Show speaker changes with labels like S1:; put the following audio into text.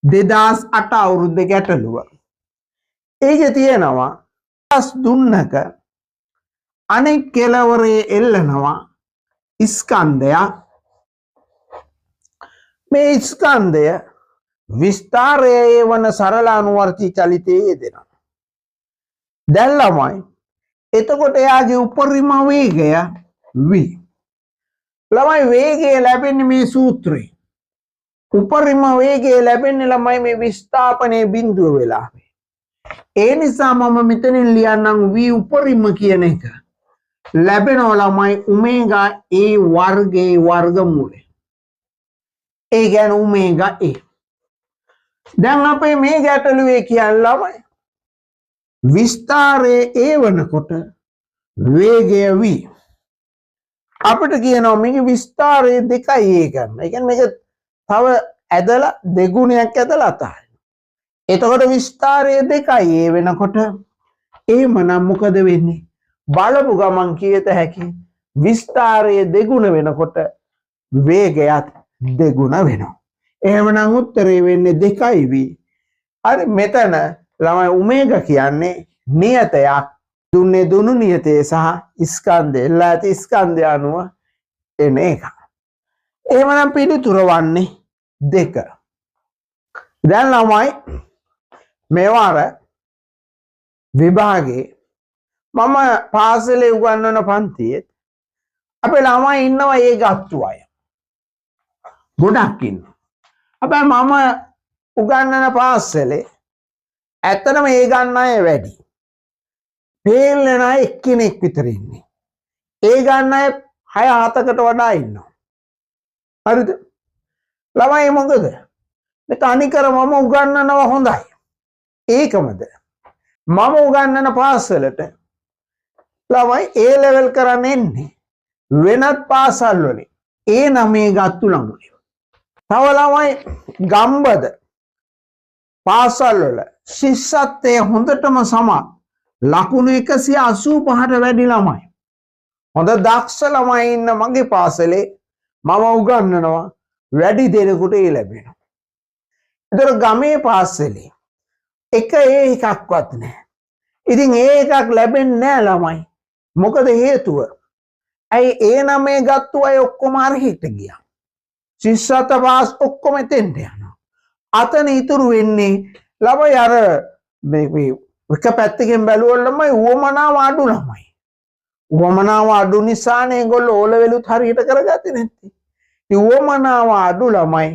S1: 2008 අවුරුද්ද ගැටලුව. ඒකේ තියෙනවා පස් දුන්නක අනෙක් කෙලවරේ එල්ලනවා ස්කන්ධයක්. මේ ස්කන්ධය විස්තරයේ වන සරල අනුවර්ති චලිතයේ යෙදෙනවා. දැන් ළමයි එතකොට එයාගේ උපරිම වේගය v. ළමයි වේගය ලැබෙන්නේ මේ සූත්‍රේ. උපරිම වේගය ලැබෙන්නේ ළමයි මේ විස්ථාපනයේ බිඳුව වෙලාවේ. ඒ නිසා මම මෙතනින් ලියන්නම් v උපරිම කියන එක ලැබෙනවා ළමයි ඔමේගා a වර්ගයේ වර්ගමූලය. ඒ කියන්නේ ඔමේගා a. දැන් අපේ මේ ගැටලුවේ කියන්නේ ළමයි විස්තරයේ a වනකොට වේගය v. අපිට කියනවා මේක විස්තරයේ 2a ගන්න. ඒ කියන්නේ මේක තව ඇදලා දෙගුණයක් ඇදලා අතහරින්න. එතකොට විස්තරයේ 2a වෙනකොට එහෙමනම් මොකද වෙන්නේ? බලපු ගමන් කියත හැකි විස්තරයේ දෙගුණ වෙනකොට වේගයත් දෙගුණ වෙනවා. එහෙමනම් උත්තරේ වෙන්නේ 2v. හරි මෙතන ළමයි ඔමේගා කියන්නේ නියතයක්. දුන්නේ දුනු නියතයේ සහ ස්කන්ධය එල්ලා ඇති ස්කන්ධය අනුව එන එක. එහෙමනම් පිළිතුර වන්නේ 2. දැන් ළමයි මේවාර විභාගේ මම පාසලේ උගන්වන පන්තියේ අපේ ළමයි ඉන්නවා ඒ ගත්තු අය. ගොඩක් ඉන්නවා. අපේ මම උගන්වන පාසලේ ඇත්තටම ඒ ගන්න අය වැඩි. ෆේල් වෙන අය එක්කෙනෙක් විතර ඉන්නේ. ඒ ගන්න අය 6-7කට වඩා ඉන්නවා. හරිද? ළමයි මොකද? මේ තනිකර මම උගන්වනවා හොඳයි. ඒකමද? මම උගන්වන පාසලට ළමයි A level කරන්න එන්නේ වෙනත් පාසල් වලින්. ඒ 9 ගත්තු ළමයි. තව ළමයි ගම්බද පාසල් වල ශිෂ්‍යත්වයේ හොඳටම සමත් ලකුණු 185ට වැඩි ළමයි. හොඳ දක්ෂ ළමයි ඉන්න මගේ පාසලේ මම උගන්වනවා වැඩි දෙනෙකුට ඒ ලැබෙනවා. ඒතර ගමේ පාසලේ එක එකක්වත් නැහැ. ඉතින් ඒ එකක් ලැබෙන්නේ නැහැ ළමයි. මොකද හේතුව? ඇයි ඒ 9 ගත්තු අය ඔක්කොම අරහිට ගියා. ශිෂ්‍යත්ව පාස් ඔක්කොම එතෙන්ට යනවා. අතන ඉතුරු වෙන්නේ ළමයි අර මේ එක පැත්තකින් බැලුවොත් ළමයි උවමනාව අඩු ළමයි. උවමනාව අඩු නිසානේ ඒගොල්ලෝ ඕලෙවලුත් හරියට කරගත්තේ නැත්තේ. ඉතින් උවමනාව අඩු ළමයි